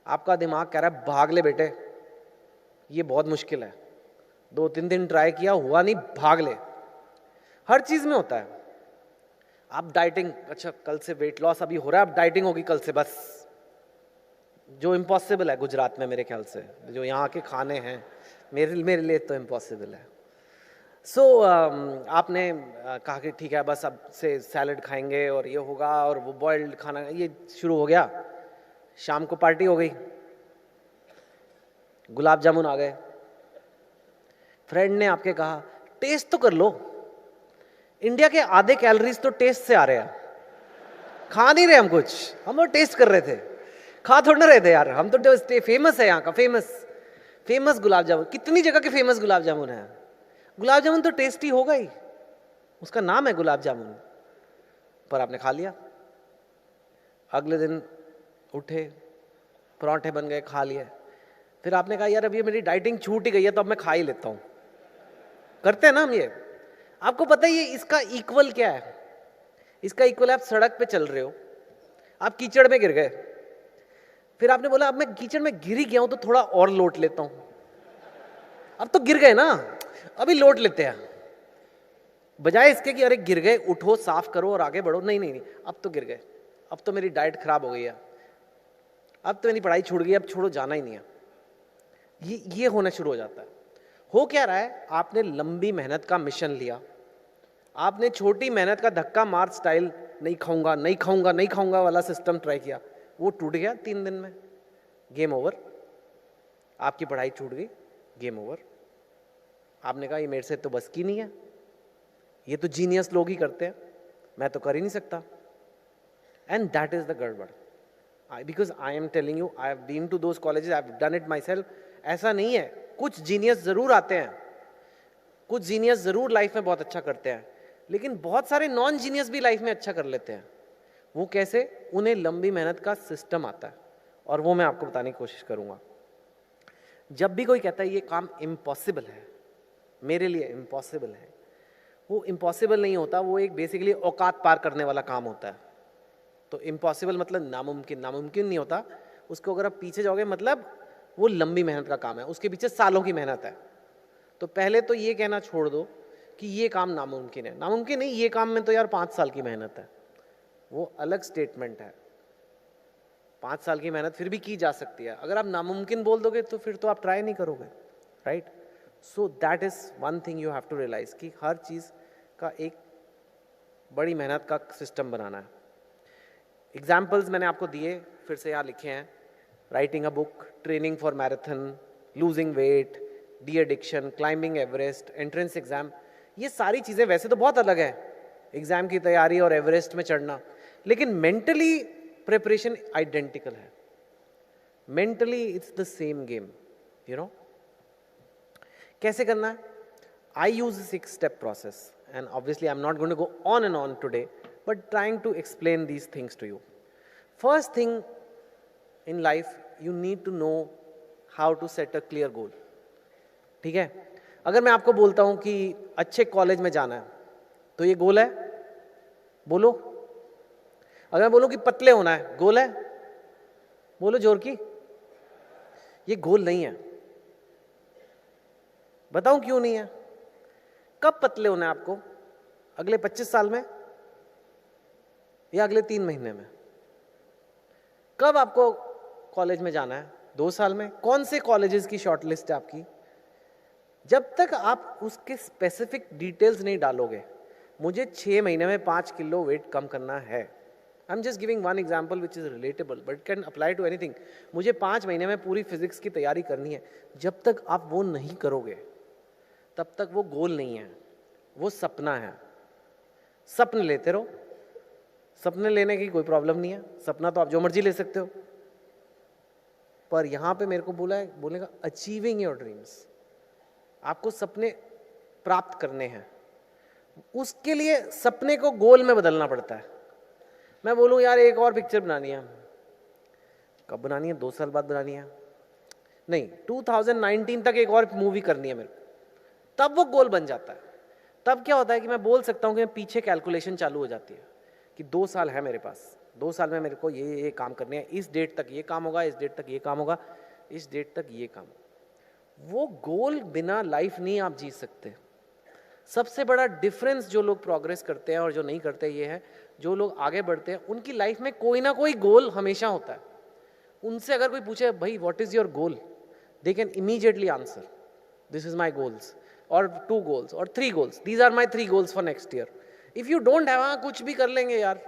आपका दिमाग कह रहा है भाग ले बेटे, ये बहुत मुश्किल है, 2-3 दिन ट्राई किया हुआ नहीं, भाग ले। हर चीज में होता है। आप डाइटिंग, अच्छा कल से वेट लॉस अभी हो रहा है, अब डाइटिंग होगी कल से, बस जो इम्पॉसिबल है गुजरात में मेरे ख्याल से, जो यहाँ के खाने हैं मेरे लिए तो इम्पॉसिबल है। सो आपने कहा कि ठीक है बस अब से सैलड खाएंगे और ये होगा और वो बॉइल्ड खाना, ये शुरू हो गया। शाम को पार्टी हो गई, गुलाब जामुन आ गए, फ्रेंड ने आपके कहा टेस्ट तो कर लो, इंडिया के आधे कैलोरीज तो टेस्ट से आ रहे हैं, खा नहीं रहे हम कुछ, हम और टेस्ट कर रहे थे, खा थोड़ा ना रहे थे यार, हम तो फेमस है यहाँ का, फेमस गुलाब जामुन, कितनी जगह के फेमस गुलाब जामुन है, गुलाब जामुन तो टेस्टी होगा ही, उसका नाम है गुलाब जामुन, पर आपने खा लिया। अगले दिन उठे, पराठे बन गए, खा लिए, फिर आपने कहा यार अभी मेरी डाइटिंग छूट ही गई है तो अब मैं खा ही लेता हूँ। करते हैं ना हम ये। आपको पता है ये इसका इक्वल क्या है? इसका इक्वल है आप सड़क पे चल रहे हो, आप कीचड़ में गिर गए, फिर आपने बोला अब मैं कीचड़ में गिर ही गया हूं तो थोड़ा और लोट लेता हूं। अब तो गिर गए ना, अभी लोट लेते हैं, बजाय इसके कि अरे गिर गए उठो साफ करो और आगे बढ़ो, नहीं नहीं नहीं, अब तो गिर गए, अब तो मेरी डाइट खराब हो गई है, अब तो मेरी पढ़ाई छूट गई, अब छोड़ो जाना ही नहीं है, ये होना शुरू हो जाता है। हो क्या रहा है, आपने लंबी मेहनत का मिशन लिया, आपने छोटी मेहनत का धक्का मार स्टाइल, नहीं खाऊंगा नहीं खाऊंगा नहीं खाऊंगा वाला सिस्टम ट्राई किया, वो टूट गया 3 दिन में, गेम ओवर, आपकी पढ़ाई छूट गई, गेम ओवर। आपने कहा ये मेरे से तो बस की नहीं है, ये तो जीनियस लोग ही करते हैं, मैं तो कर ही नहीं सकता। एंड दैट इज द गड़बड़, because I am telling you, I have been to those colleges, I have done it myself. ऐसा नहीं है, कुछ जीनियस जरूर आते हैं, कुछ जीनियस जरूर लाइफ में बहुत अच्छा करते हैं, लेकिन बहुत सारे नॉन जीनियस भी लाइफ में अच्छा कर लेते हैं। वो कैसे? उन्हें लंबी मेहनत का सिस्टम आता है, और वो मैं आपको बताने की कोशिश करूंगा। जब भी कोई कहता है ये काम इम्पॉसिबल है, मेरे लिए इम्पॉसिबल है, वो इम्पॉसिबल नहीं होता, वो एक बेसिकली औकात पार करने वाला काम होता है। तो इम्पॉसिबल मतलब नामुमकिन, नामुमकिन नहीं होता उसको, अगर आप पीछे जाओगे मतलब वो लंबी मेहनत का काम है, उसके पीछे सालों की मेहनत है। तो पहले तो ये कहना छोड़ दो कि ये काम नामुमकिन है, नामुमकिन नहीं, ये काम में तो यार 5 साल की मेहनत है, वो अलग स्टेटमेंट है। 5 साल की मेहनत फिर भी की जा सकती है, अगर आप नामुमकिन बोल दोगे तो फिर तो आप ट्राई नहीं करोगे, right? So that is one thing you have to realise कि हर चीज का एक बड़ी मेहनत का सिस्टम बनाना है। एग्जाम्पल्स मैंने आपको दिए, फिर से यहाँ लिखे हैं, writing a book, training for marathon, losing weight, de addiction, climbing Everest, entrance exam. ये सारी चीज़ें वैसे तो बहुत अलग है, एग्जाम की तैयारी और एवरेस्ट में चढ़ना, लेकिन मेंटली प्रिपरेशन आइडेंटिकल है, mentally it's the same game, you know. कैसे करना है? I use 6 step process, and obviously I'm not going to go on and on today, but trying to explain these things to you. First thing in life, you need to know how to set a clear goal. ठीक है? अगर मैं आपको बोलता हूं कि अच्छे college में जाना है, तो ये गोल है? बोलो। अगर मैं बोलूं कि पतले होना है, गोल है? बोलो जोर की। ये गोल नहीं है। बताऊं क्यों नहीं है? कब पतले होना है आपको? अगले 25 साल में या अगले 3 महीने में? कब आपको कॉलेज में जाना है? 2 साल में? कौन से कॉलेजेस की शॉर्ट लिस्ट है आपकी? जब तक आप उसके स्पेसिफिक डिटेल्स नहीं डालोगे, मुझे 6 महीने में 5 किलो वेट कम करना है, I am just giving one example which is relatable but can apply to anything. मुझे 5 महीने में पूरी फिजिक्स की तैयारी करनी है, जब तक आप वो नहीं करोगे तब तक वो गोल नहीं है, वो सपना है। सपने लेते रहो, सपने लेने की कोई प्रॉब्लम नहीं है, सपना तो आप जो मर्जी ले सकते हो, पर यहां पे मेरे को बोलेगा अचीविंग योर ड्रीम्स, आपको सपने प्राप्त करने हैं, उसके लिए सपने को गोल में बदलना पड़ता है। मैं बोलूं यार एक और पिक्चर बनानी है, कब बनानी है? 2 साल बाद बनानी है? नहीं, 2019 तक एक और मूवी करनी है मेरे को, तब वो गोल बन जाता है। तब क्या होता है कि मैं बोल सकता हूं कि मैं पीछे कैलकुलेशन चालू हो जाती है कि 2 साल है मेरे पास, 2 साल में मेरे को ये काम करने हैं, इस डेट तक ये काम होगा, इस डेट तक ये काम होगा, इस डेट तक ये काम। वो गोल बिना लाइफ नहीं आप जी सकते। सबसे बड़ा डिफरेंस जो लोग प्रोग्रेस करते हैं और जो नहीं करते ये है, जो लोग आगे बढ़ते हैं उनकी लाइफ में कोई ना कोई गोल हमेशा होता है। उनसे अगर कोई पूछे भाई what is your goal, they can immediately answer this is my goals, और 2 गोल्स और 3 goals, these are my 3 goals for next year. If you don't have, हाँ कुछ भी कर लेंगे यार,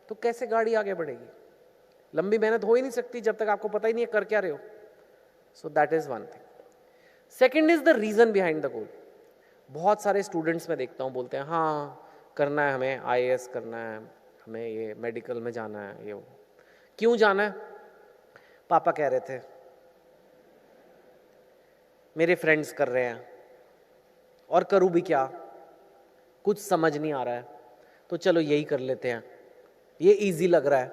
तो कैसे गाड़ी आगे बढ़ेगी? लंबी मेहनत हो ही नहीं सकती जब तक आपको पता ही नहीं है कर क्या रहे हो। So that is one thing. Second is the reason behind the goal. बहुत सारे स्टूडेंट्स में देखता हूँ बोलते हैं हाँ करना है हमें IAS करना है, हमें ये मेडिकल में जाना है, ये वो। क्यों जाना है? पापा कह रहे थे, मेरे फ्रेंड्स कर रहे हैं, और करूँ भी क्या, कुछ समझ नहीं आ रहा है, तो चलो यही कर लेते हैं, ये इजी लग रहा है।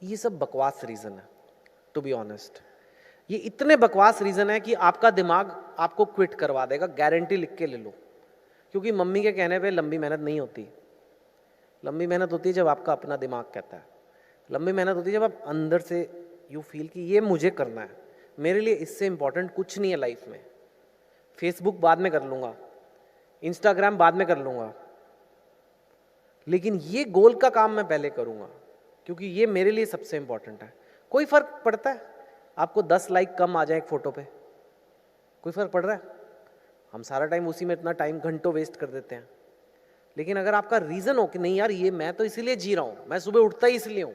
ये सब बकवास रीज़न है, टू बी ऑनेस्ट। ये इतने बकवास रीज़न है कि आपका दिमाग आपको क्विट करवा देगा, गारंटी लिख के ले लो। क्योंकि मम्मी के कहने पे लंबी मेहनत नहीं होती। लंबी मेहनत होती है जब आपका अपना दिमाग कहता है। लंबी मेहनत होती है जब आप अंदर से यू फील कि ये मुझे करना है, मेरे लिए इससे इंपॉर्टेंट कुछ नहीं है लाइफ में। फेसबुक बाद में कर लूँगा, इंस्टाग्राम बाद में कर लूँगा, लेकिन ये गोल का काम मैं पहले करूँगा, क्योंकि ये मेरे लिए सबसे इंपॉर्टेंट है। कोई फ़र्क पड़ता है आपको 10 लाइक कम आ जाए एक फ़ोटो पे? कोई फ़र्क पड़ रहा है? हम सारा टाइम उसी में इतना टाइम घंटों वेस्ट कर देते हैं। लेकिन अगर आपका रीज़न हो कि नहीं यार ये मैं तो इसीलिए जी रहा हूँ, मैं सुबह उठता ही इसलिए हूँ,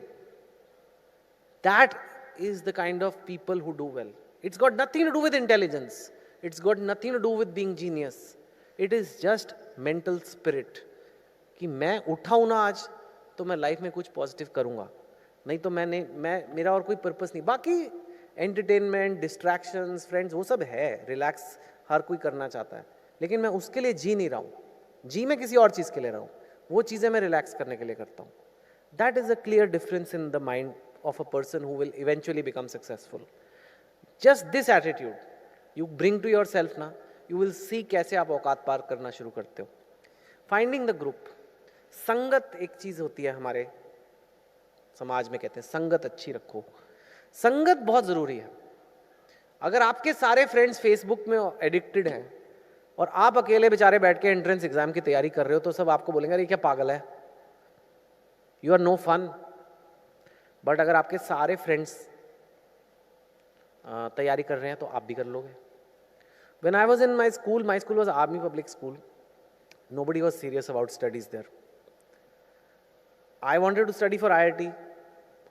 that is the kind of people who do well. It's got nothing to do with intelligence, it's got nothing to do with being genius, it is just mental spirit कि मैं उठा हूँ ना आज तो मैं लाइफ में कुछ पॉजिटिव करूँगा, नहीं तो मेरा और कोई पर्पस नहीं। बाकी एंटरटेनमेंट, डिस्ट्रैक्शंस, फ्रेंड्स, वो सब है, रिलैक्स हर कोई करना चाहता है, लेकिन मैं उसके लिए जी नहीं रहा हूँ। जी मैं किसी और चीज़ के लिए रहा हूँ, वो चीज़ें मैं रिलैक्स करने के लिए करता हूँ। That is a clear difference in the mind of a person who will eventually become successful. Just this attitude you bring to yourself ना, यू विल सी कैसे आप औकात पार करना शुरू करते हो। Finding the group. संगत एक चीज़ होती है, हमारे समाज में कहते हैं संगत अच्छी रखो। संगत बहुत ज़रूरी है। अगर आपके सारे फ्रेंड्स फेसबुक में एडिक्टेड हैं और आप अकेले बेचारे बैठ के एंट्रेंस एग्जाम की तैयारी कर रहे हो, तो सब आपको बोलेंगे अरे क्या पागल है, you are no fun. But अगर आपके सारे फ्रेंड्स तैयारी कर रहे हैं तो आप भी कर लोगे। When I was in my school was army public school. Nobody was serious about studies there. I wanted to study for IIT.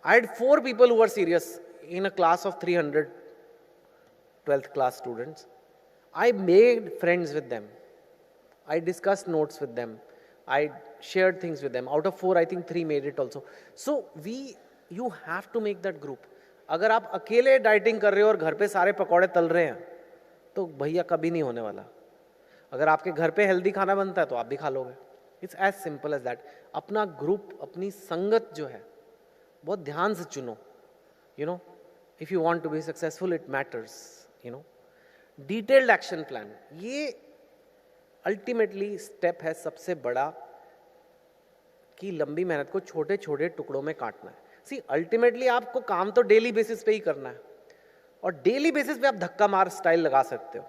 I had 4 people who were serious in a class of 300 12th class students. I made friends with them. I discussed notes with them. I shared things with them. Out of 4, I think 3 made it also. So you have to make that group. अगर आप अकेले dieting कर रहे हो और घर पे सारे पकौड़े तल रहे हैं तो भैया कभी नहीं होने वाला। अगर आपके घर पे हेल्दी खाना बनता है तो आप भी खा लोगे। It's as simple as that. अपना ग्रुप, अपनी संगत जो है बहुत ध्यान से चुनो। You know, if you want to be successful it matters. You know, detailed action plan, ये अल्टीमेटली स्टेप है सबसे बड़ा, कि लंबी मेहनत को छोटे छोटे टुकड़ों में काटना है। सी अल्टीमेटली आपको काम तो डेली बेसिस पे ही करना है, और डेली बेसिस पे आप धक्का मार स्टाइल लगा सकते हो।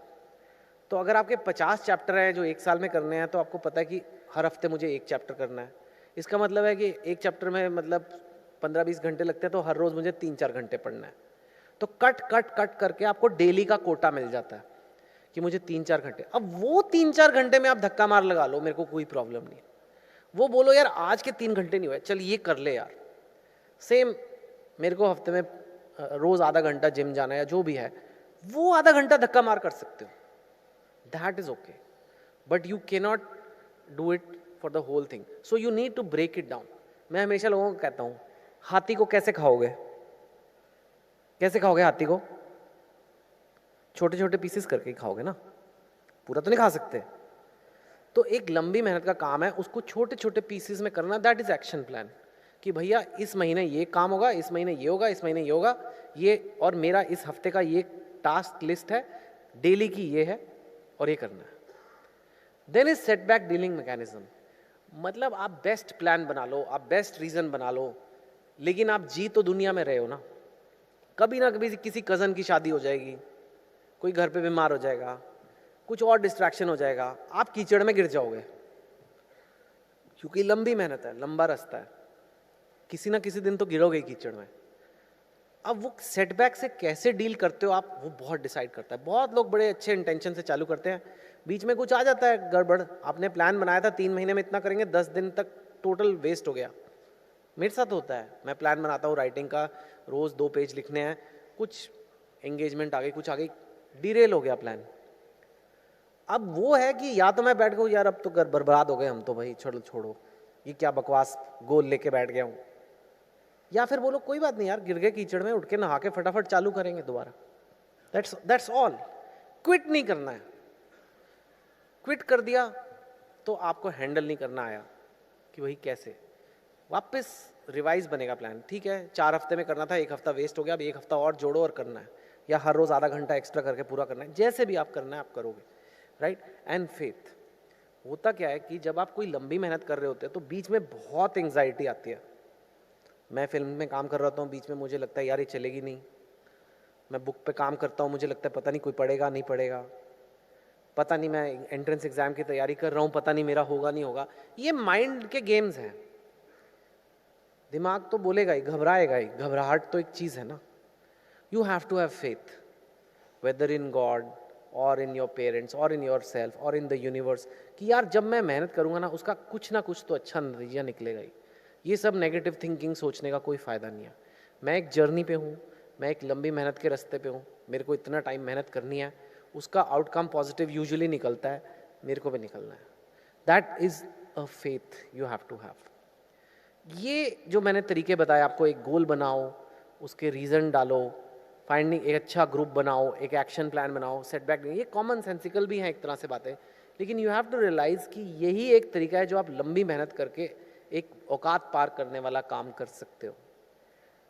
तो अगर आपके 50 चैप्टर हैं जो 1 साल में करने हैं, तो आपको पता है कि हर हफ्ते मुझे 1 चैप्टर करना है। इसका मतलब है कि 1 चैप्टर में मतलब 15-20 घंटे लगते हैं, तो हर रोज़ मुझे 3-4 घंटे पढ़ना है। तो कट कट कट करके आपको डेली का कोटा मिल जाता है कि मुझे 3-4 घंटे। अब वो 3-4 घंटे में आप धक्का मार लगा लो, मेरे को कोई प्रॉब्लम नहीं। वो बोलो यार आज के 3 घंटे नहीं हुए, चल ये कर ले यार। सेम मेरे को हफ्ते में रोज़ आधा घंटा जिम जाना है या जो भी है, वो आधा घंटा धक्का मार कर सकते हो। That is okay, but you cannot do it for the whole thing, so you need to break it down. मैं हमेशा लोगों को कहता हूँ, हाथी को कैसे खाओगे? कैसे खाओगे हाथी को? छोटे छोटे पीसेस करके ही खाओगे ना, पूरा तो नहीं खा सकते। तो एक लंबी मेहनत का काम है, उसको छोटे छोटे पीसेस में करना। दैट इज एक्शन प्लान, कि भैया इस महीने ये काम होगा, इस महीने ये होगा, इस महीने ये होगा, ये, और मेरा इस हफ्ते का ये टास्क लिस्ट है, डेली की ये है, और ये करना है। Then is setback dealing mechanism. मतलब आप बेस्ट प्लान बना लो, आप बेस्ट रीजन बना लो, लेकिन आप जी तो दुनिया में रहे हो ना। कभी ना कभी किसी कज़न की शादी हो जाएगी, कोई घर पे बीमार हो जाएगा, कुछ और डिस्ट्रैक्शन हो जाएगा, आप कीचड़ में गिर जाओगे, क्योंकि लंबी मेहनत है, लंबा रास्ता है, किसी ना किसी दिन तो गिरोगे ही कीचड़ में। अब वो सेटबैक से कैसे डील करते हो आप, वो बहुत डिसाइड करता है। बहुत लोग बड़े अच्छे इंटेंशन से चालू करते हैं, बीच में कुछ आ जाता है गड़बड़, आपने प्लान बनाया था 3 महीने में इतना करेंगे, 10 दिन तक टोटल वेस्ट हो गया। मेरे साथ होता है, मैं प्लान बनाता हूँ राइटिंग का, रोज़ 2 पेज लिखने हैं, कुछ एंगेजमेंट आ गई, कुछ आ गई, डिरेल हो गया प्लान। अब वो है कि या तो मैं बैठ गया यार अब तो बर्बाद हो गए हम तो भाई, छोड़ो छोड़ो ये क्या बकवास गोल लेके बैठ गया हूँ, या फिर बोलो कोई बात नहीं यार, गिर गए कीचड़ में, उठ के नहा के फटाफट चालू करेंगे दोबारा। That's all. क्विट नहीं करना है। क्विट कर दिया तो आपको हैंडल नहीं करना आया कि वही कैसे वापस रिवाइज बनेगा प्लान। ठीक है 4 हफ्ते में करना था, 1 हफ्ता वेस्ट हो गया, अब 1 हफ्ता और जोड़ो और करना है, या हर रोज आधा घंटा एक्स्ट्रा करके पूरा करना है, जैसे भी आप करना है आप करोगे, राइट। एंड फेथ, होता क्या है कि जब आप कोई लंबी मेहनत कर रहे होते हैं तो बीच में बहुत एंग्जाइटी आती है। मैं फिल्म में काम कर रहा हूँ, बीच में मुझे लगता है यार ये चलेगी नहीं, मैं बुक पे काम करता हूँ, मुझे लगता है पता नहीं कोई पढ़ेगा नहीं पढ़ेगा, पता नहीं मैं एंट्रेंस एग्जाम की तैयारी कर रहा हूँ, पता नहीं मेरा होगा नहीं होगा। ये माइंड के गेम्स हैं। दिमाग तो बोलेगा ही, घबराएगा ही, घबराहट तो एक चीज़ है ना। You have to have faith, whether in God और इन योर पेरेंट्स और इन योर सेल्फ और इन द यूनिवर्स, कि यार जब मैं मेहनत करूँगा ना उसका कुछ ना कुछ तो अच्छा नतीजा निकलेगा ही। ये सब नेगेटिव थिंकिंग सोचने का कोई फ़ायदा नहीं है। मैं एक जर्नी पे हूँ, मैं एक लंबी मेहनत के रास्ते पे हूँ, मेरे को इतना टाइम मेहनत करनी है, उसका आउटकम पॉजिटिव यूजुअली निकलता है, मेरे को भी निकलना है। That is a faith you have to have. ये जो मैंने तरीके बताए आपको, एक गोल बनाओ, उसके रीज़न डालो, फाइंडिंग एक अच्छा ग्रुप बनाओ, एक एक्शन प्लान बनाओ, सेटबैक नहीं, ये कॉमन सेंसिकल भी हैं एक तरह से बातें, लेकिन यू हैव टू रियलाइज़ कि यही एक तरीका है जो आप लंबी मेहनत करके एक औकात पार करने वाला काम कर सकते हो।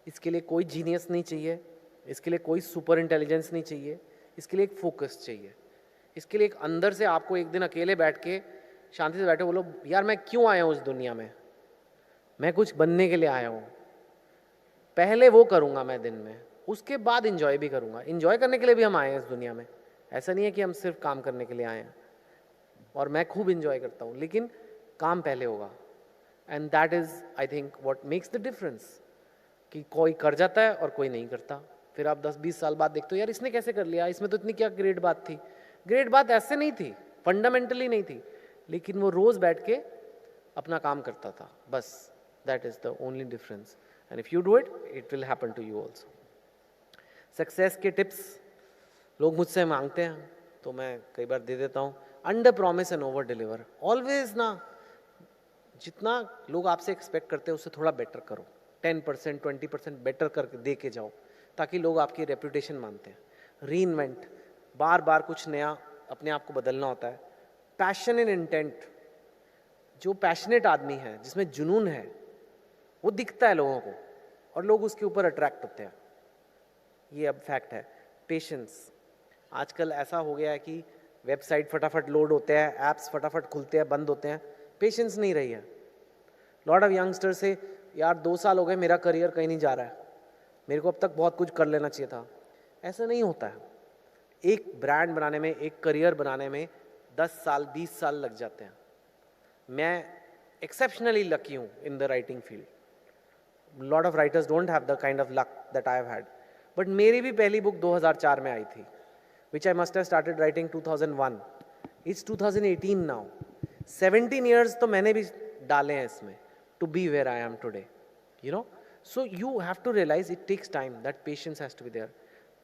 इसके लिए कोई जीनियस नहीं चाहिए, इसके लिए कोई सुपर इंटेलिजेंस नहीं चाहिए, इसके लिए एक फोकस चाहिए। इसके लिए एक अंदर से आपको एक दिन अकेले बैठ के शांति से बैठे बोलो यार मैं क्यों आया हूँ इस दुनिया में, मैं कुछ बनने के लिए आया हूँ। पहले वो करूँगा मैं दिन में, उसके बाद इंजॉय भी करूँगा। इंजॉय करने के लिए भी हम आए हैं इस दुनिया में, ऐसा नहीं है कि हम सिर्फ काम करने के लिए आए हैं, और मैं खूब इंजॉय करता हूँ, लेकिन काम पहले होगा। And that is I think what makes the difference, कि कोई कर जाता है और कोई नहीं करता। फिर आप 10-20 साल बाद देखते हो यार इसने कैसे कर लिया, इसमें तो इतनी क्या ग्रेट बात थी। ग्रेट बात ऐसे नहीं थी, फंडामेंटली नहीं थी, लेकिन वो रोज़ बैठ के अपना काम करता था, बस। That is the only difference, and if you do it, it will happen to you also. Success के टिप्स लोग मुझसे मांगते हैं तो मैं कई बार दे देता हूँ। Under promise and over deliver. Always ना, जितना लोग आपसे एक्सपेक्ट करते हैं उससे थोड़ा बेटर करो, 10% 20% बेटर करके दे के जाओ, ताकि लोग आपकी रेपुटेशन मानते हैं। री इन्वेंट, बार बार कुछ नया अपने आप को बदलना होता है। पैशन एंड इंटेंट, जो पैशनेट आदमी है, जिसमें जुनून है, वो दिखता है लोगों को और लोग उसके ऊपर अट्रैक्ट होते हैं, ये अब फैक्ट है। पेशेंस, आजकल ऐसा हो गया है कि वेबसाइट फटाफट लोड होते हैं, ऐप्स फटाफट खुलते हैं बंद होते हैं, पेशेंस नहीं रही है। लॉट ऑफ यंगस्टर से यार 2 साल हो गए मेरा करियर कहीं नहीं जा रहा है, मेरे को अब तक बहुत कुछ कर लेना चाहिए था। ऐसा नहीं होता है। एक ब्रांड बनाने में, एक करियर बनाने में 10 साल 20 साल लग जाते हैं। मैं एक्सेप्शनली लकी हूँ in the writing field. Lot of writers don't have the kind of luck that I have had, but मेरी भी पहली बुक 2004 में आई थी, which I must have started writing 2001। It's 2018 now. 17 years तो मैंने भी डाले हैं इसमें to be where I am today, you know. So you have to realize it takes time, that patience has to be there.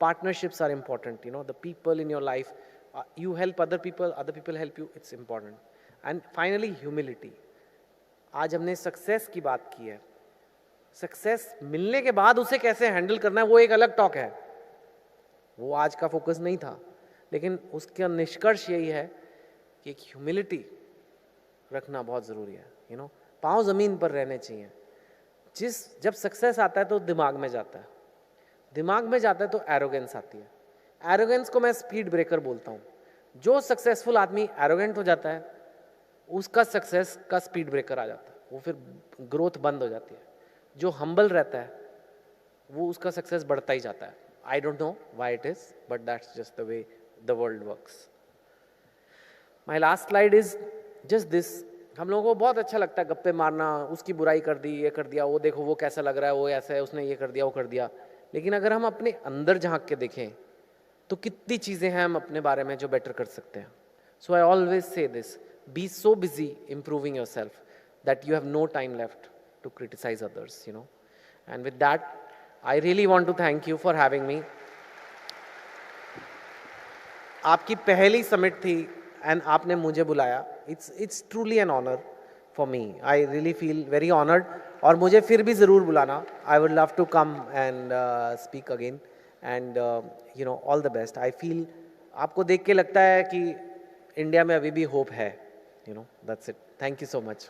Partnerships are important, you know, the people in your life, you help other people help you, it's important. And finally humility. आज हमने success की बात की है, success मिलने के बाद उसे कैसे हैंडल करना है वो एक अलग टॉक है, वो आज का फोकस नहीं था, लेकिन उसका निष्कर्ष यही है कि एक ह्यूमिलिटी रखना बहुत ज़रूरी है, यू नो। पाँव ज़मीन पर रहने चाहिए। जब सक्सेस आता है तो दिमाग में जाता है, दिमाग में जाता है तो एरोगेंस आती है। एरोगेंस को मैं स्पीड ब्रेकर बोलता हूँ। जो सक्सेसफुल आदमी एरोगेंट हो जाता है उसका सक्सेस का स्पीड ब्रेकर आ जाता है, वो फिर ग्रोथ बंद हो जाती है। जो हम्बल रहता है वो उसका सक्सेस बढ़ता ही जाता है। I don't know why it is, but that's just the way the world works. My last slide is just this. हम लोगों को बहुत अच्छा लगता है गप्पे मारना, उसकी बुराई कर दी, ये कर दिया, वो देखो वो कैसा लग रहा है, वो ऐसा है, उसने ये कर दिया, वो कर दिया। लेकिन अगर हम अपने अंदर झांक के देखें तो कितनी चीज़ें हैं हम अपने बारे में जो बेटर कर सकते हैं। So I always say this, be so busy improving yourself that you have no time left to criticize others, you know. And with that I really want to thank you for having me. आपकी पहली summit थी and आपने मुझे बुलाया। It's truly an honour for me. I really feel very honoured. और मुझे फिर भी ज़रूर बुलाना। I would love to come and speak again and you know all the best. I feel आपको देख के लगता है कि इंडिया में अभी भी होप है, you know. That's it. Thank you so much.